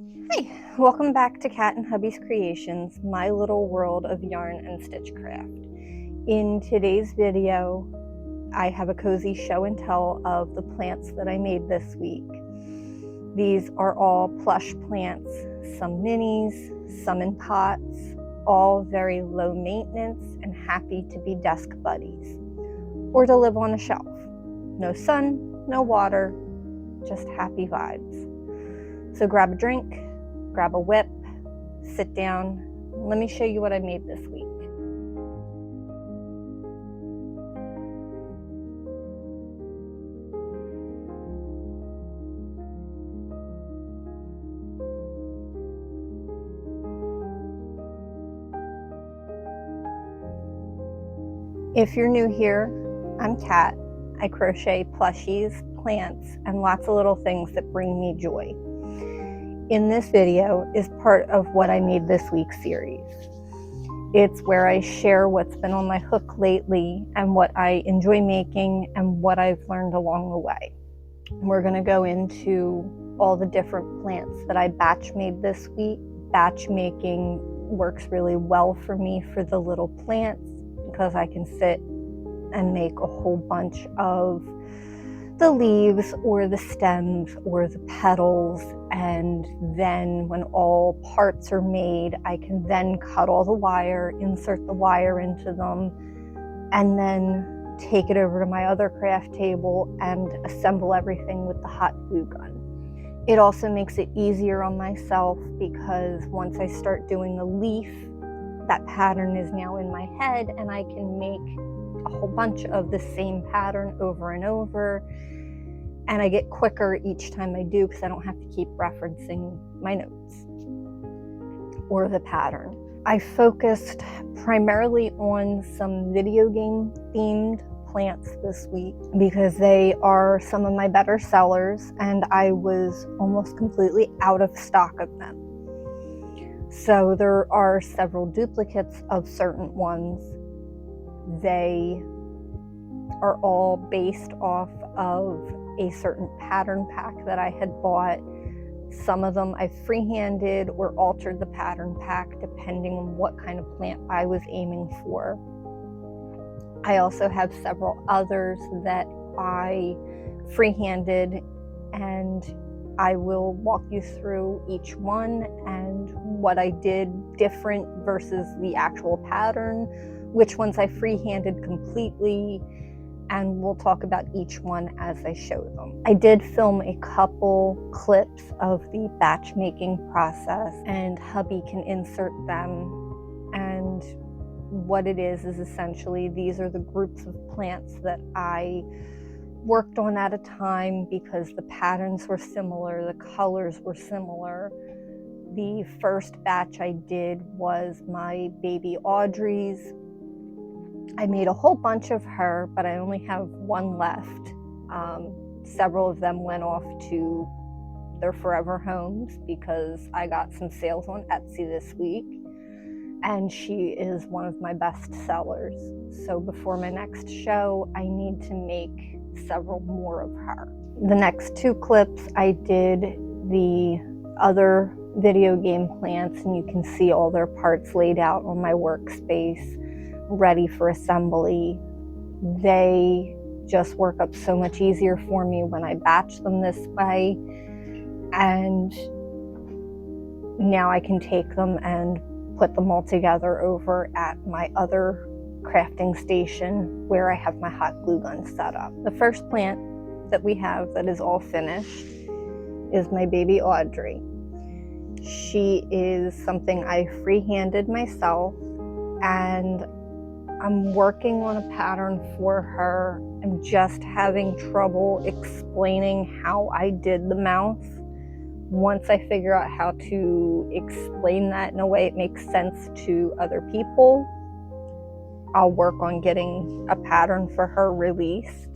Hi, welcome back to Cat and Hubby's Creations, my little world of yarn and stitchcraft. In today's video, I have a cozy show and tell of the plants that I made this week. These are all plush plants, some minis, some in pots, all very low maintenance and happy to be desk buddies, or to live on a shelf. No sun, no water, just happy vibes. So grab a drink, grab a whip, sit down. Let me show you what I made this week. If you're new here, I'm Kat. I crochet plushies, plants, and lots of little things that bring me joy. In this video is part of what I made this week series. It's where I share what's been on my hook lately and what I enjoy making and what I've learned along the way. We're going to go into all the different plants that I batch made this week. Batch making works really well for me for the little plants because I can sit and make a whole bunch of the leaves or the stems or the petals, and then when all parts are made, I can then cut all the wire, insert the wire into them, and then take it over to my other craft table and assemble everything with the hot glue gun. It also makes it easier on myself because once I start doing a leaf, that pattern is now in my head and I can make a whole bunch of the same pattern over and over, and I get quicker each time I do because I don't have to keep referencing my notes or the pattern. I focused primarily on some video game themed plants this week because they are some of my better sellers and I was almost completely out of stock of them. So there are several duplicates of certain ones. They are all based off of a certain pattern pack that I had bought. Some of them I freehanded or altered the pattern pack depending on what kind of plant I was aiming for. I also have several others that I freehanded, and I will walk you through each one and what I did different versus the actual pattern, which ones I freehanded completely, and we'll talk about each one as I show them. I did film a couple clips of the batch making process, and hubby can insert them. And what it is essentially these are the groups of plants that I worked on at a time because the patterns were similar, the colors were similar. The first batch I did was my baby Audrey's. I made a whole bunch of her, but I only have one left. Several of them went off to their forever homes because I got some sales on Etsy this week, and she is one of my best sellers. So before my next show, I need to make several more of her. The next two clips, I did the other video game plants, and you can see all their parts laid out on my workspace, ready for assembly. They just work up so much easier for me when I batch them this way, and now I can take them and put them all together over at my other crafting station where I have my hot glue gun set up. The first plant that we have that is all finished is my baby Audrey. She is something I freehanded myself, and I'm working on a pattern for her. I'm just having trouble explaining how I did the mouth. Once I figure out how to explain that in a way it makes sense to other people, I'll work on getting a pattern for her released.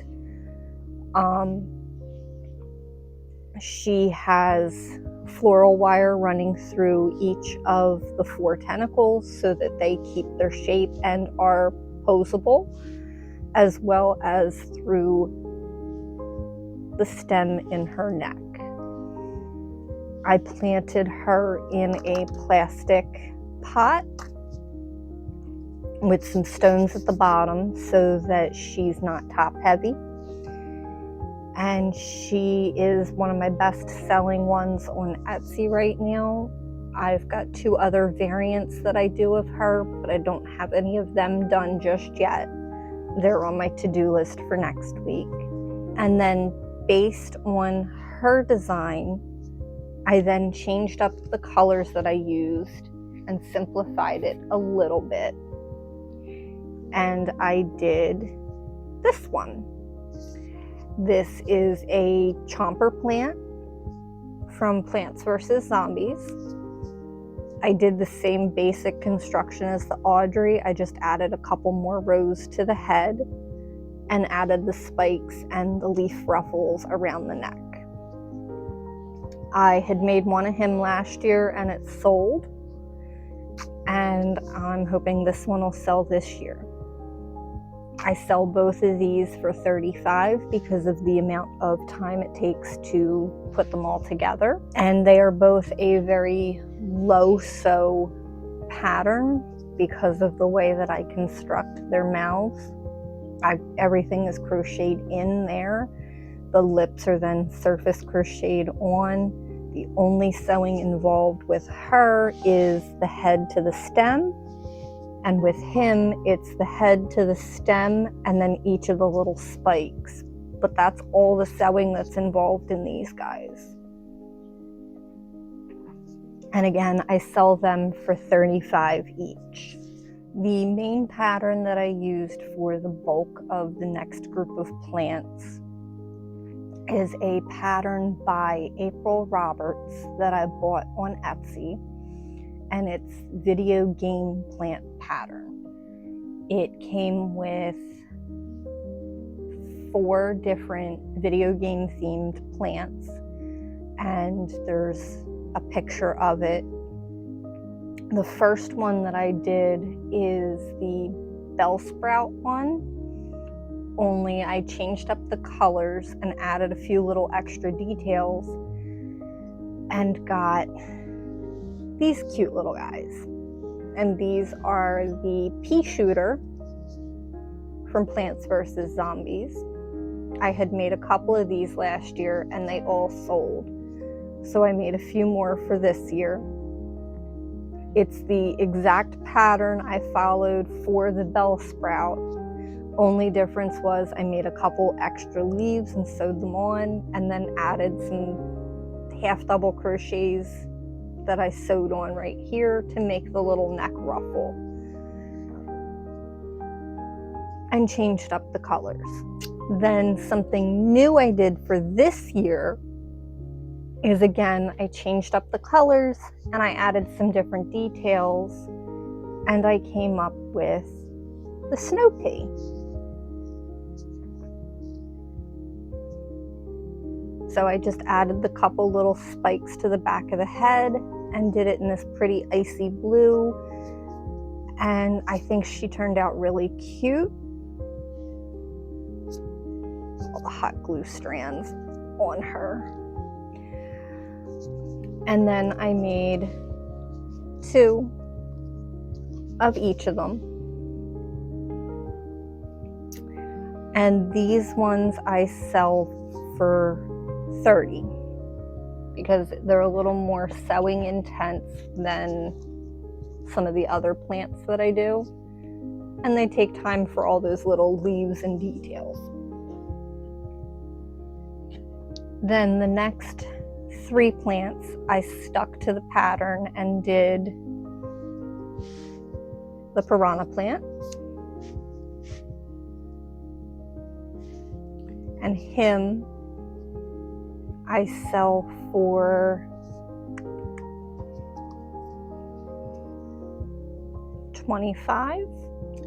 She has floral wire running through each of the 4 tentacles so that they keep their shape and are posable, as well as through the stem in her neck. I planted her in a plastic pot with some stones at the bottom so that she's not top heavy. And she is one of my best selling ones on Etsy right now. I've got 2 other variants that I do of her, but I don't have any of them done just yet. They're on my to-do list for next week. And then based on her design, I then changed up the colors that I used and simplified it a little bit. And I did this one. This is a chomper plant from Plants vs. Zombies. I did the same basic construction as the Audrey. I just added a couple more rows to the head and added the spikes and the leaf ruffles around the neck. I had made one of him last year and it sold, and I'm hoping this one will sell this year. I sell both of these for $35 because of the amount of time it takes to put them all together. And they are both a very low sew pattern because of the way that I construct their mouths. Everything is crocheted in there. The lips are then surface crocheted on. The only sewing involved with her is the head to the stem. And with him, it's the head to the stem and then each of the little spikes. But that's all the sewing that's involved in these guys. And again, I sell them for $35 each. The main pattern that I used for the bulk of the next group of plants is a pattern by April Roberts that I bought on Etsy. And it's video game plant pattern. It came with 4 different video game themed plants, and there's a picture of it. The first one that I did is the bell sprout one, only I changed up the colors and added a few little extra details and got these cute little guys. And these are the pea shooter from Plants vs. Zombies. I had made a couple of these last year and they all sold. So I made a few more for this year. It's the exact pattern I followed for the bell sprout. Only difference was I made a couple extra leaves and sewed them on and then added some half double crochets that I sewed on right here to make the little neck ruffle, and changed up the colors. Then something new I did for this year is, again, I changed up the colors and I added some different details, and I came up with the snow pea. So I just added the couple little spikes to the back of the head and did it in this pretty icy blue. And I think she turned out really cute. All the hot glue strands on her. And then I made 2 of each of them. And these ones I sell for $30 because they're a little more sewing intense than some of the other plants that I do, and they take time for all those little leaves and details. Then the next 3 plants I stuck to the pattern and did the piranha plant and him I sell for $25,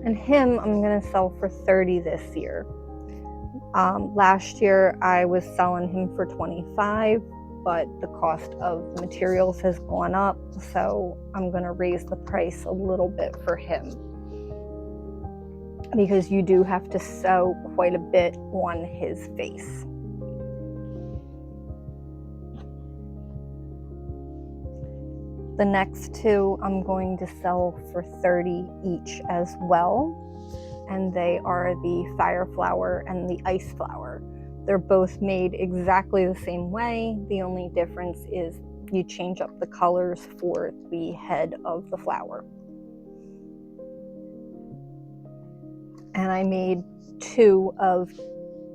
and him I'm going to sell for $30 this year. Last year I was selling him for $25, but the cost of the materials has gone up, so I'm going to raise the price a little bit for him because you do have to sew quite a bit on his face. The next two I'm going to sell for $30 each as well, and they are the fire flower and the ice flower. They're both made exactly the same way. The only difference is you change up the colors for the head of the flower. And I made two of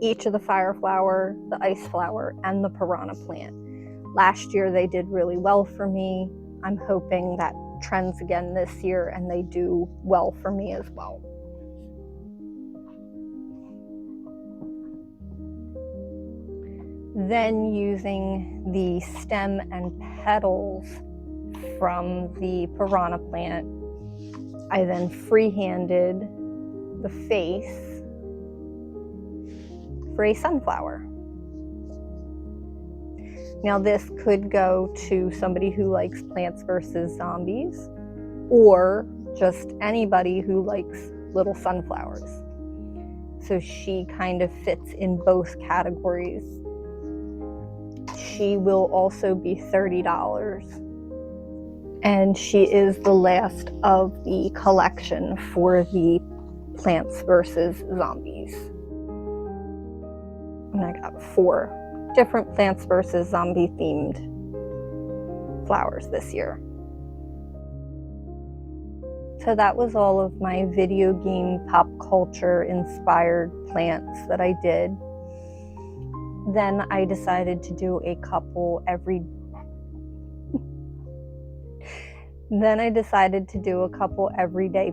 each of the fire flower, the ice flower, and the piranha plant. Last year they did really well for me. I'm hoping that trends again this year and they do well for me as well. Then using the stem and petals from the piranha plant, I then freehanded the face for a sunflower. Now this could go to somebody who likes Plants vs. Zombies, or just anybody who likes little sunflowers. So she kind of fits in both categories. She will also be $30, and she is the last of the collection for the Plants vs. Zombies. And I got 4 different Plants vs. Zombie themed flowers this year. So that was all of my video game pop culture inspired plants that I did. Then I decided to do a couple everyday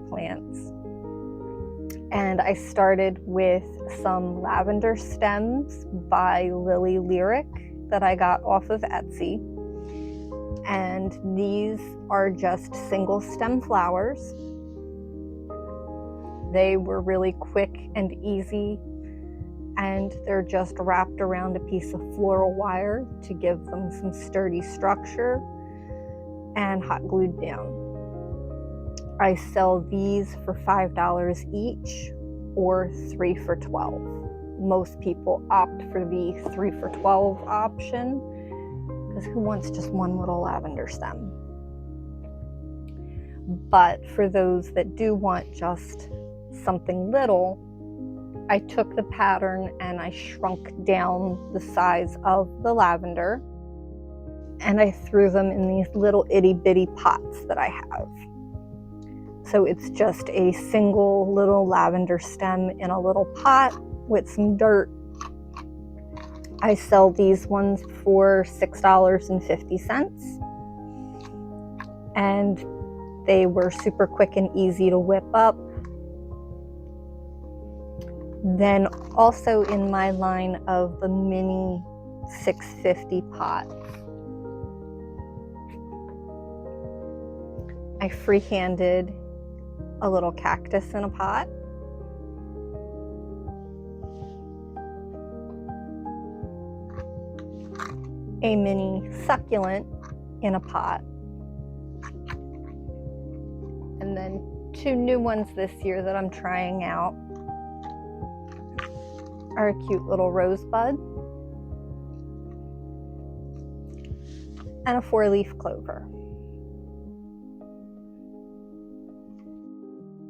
plants. And I started with some lavender stems by Lily Lyric that I got off of Etsy. And these are just single stem flowers. They were really quick and easy, and they're just wrapped around a piece of floral wire to give them some sturdy structure and hot glued down. I sell these for $5 each or 3 for $12. Most people opt for the 3 for $12 option because who wants just one little lavender stem? But for those that do want just something little, I took the pattern and I shrunk down the size of the lavender, and I threw them in these little itty bitty pots that I have. So it's just a single little lavender stem in a little pot with some dirt. I sell these ones for $6.50, and they were super quick and easy to whip up. Then also in my line of the mini 650 pots, I freehanded a little cactus in a pot, a mini succulent in a pot, and then 2 new ones this year that I'm trying out are a cute little rosebud and a 4-leaf clover.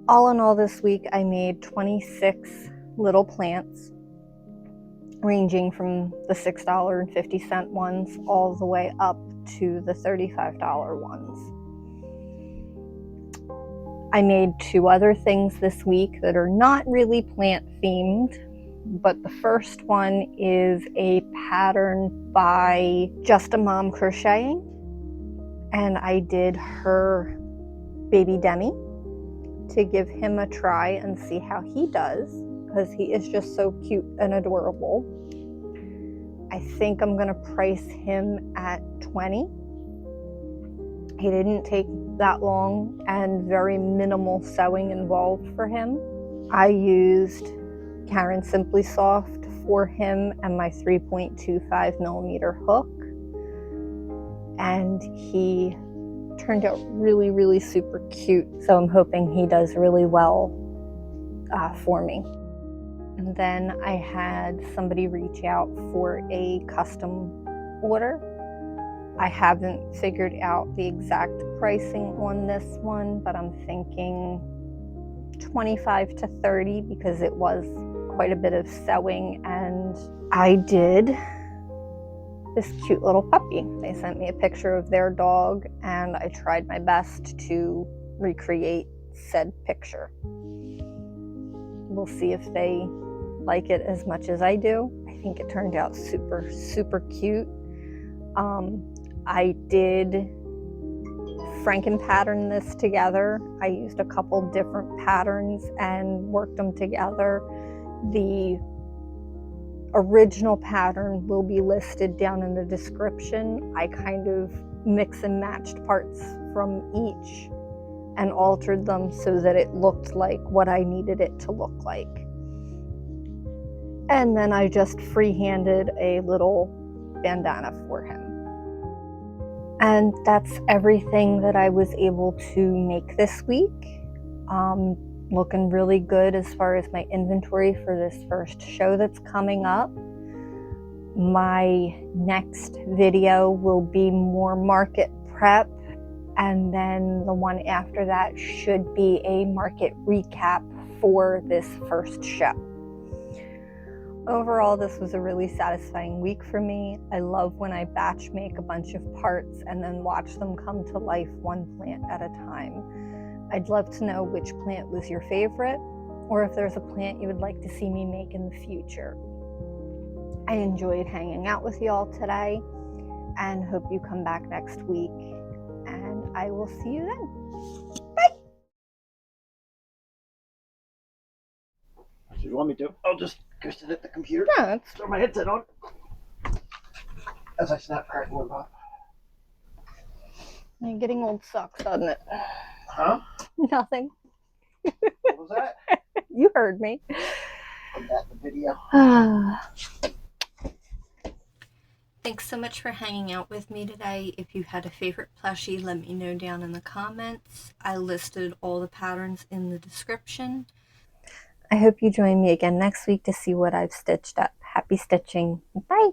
All in all this week, I made 26 little plants, ranging from the $6.50 ones all the way up to the $35 ones. I made 2 other things this week that are not really plant themed, but the first one is a pattern by Just a Mom Crocheting, and I did her baby Demi to give him a try and see how he does, because he is just so cute and adorable. I think I'm gonna price him at $20. He didn't take that long and very minimal sewing involved for him. I used Karen Simply Soft for him and my 3.25 millimeter hook, and he turned out really, really super cute. So I'm hoping he does really well for me. And then I had somebody reach out for a custom order I haven't figured out the exact pricing on this one, but I'm thinking 25 to 30 because it was quite a bit of sewing, and I did this cute little puppy. They sent me a picture of their dog and I tried my best to recreate said picture. We'll see if they like it as much as I do. I think it turned out super, super cute. I did Franken pattern this together. I used a couple different patterns and worked them together. The original pattern will be listed down in the description. I kind of mix and matched parts from each and altered them so that it looked like what I needed it to look like. And then I just freehanded a little bandana for him. And that's everything that I was able to make this week. Looking really good as far as my inventory for this first show that's coming up. My next video will be more market prep, and then the one after that should be a market recap for this first show. Overall, this was a really satisfying week for me. I love when I batch make a bunch of parts and then watch them come to life one plant at a time. I'd love to know which plant was your favorite, or if there's a plant you would like to see me make in the future. I enjoyed hanging out with y'all today and hope you come back next week, and I will see you then. Bye! So you want me to? I'll just go sit at the computer. Yeah, it's... Throw my headset on as I snap, crackle, and pop. Getting old sucks, doesn't it? Huh? Nothing. What was that? You heard me. Put that in the video. Thanks so much for hanging out with me today. If you had a favorite plushie, let me know down in the comments. I listed all the patterns in the description. I hope you join me again next week to see what I've stitched up. Happy stitching. Bye!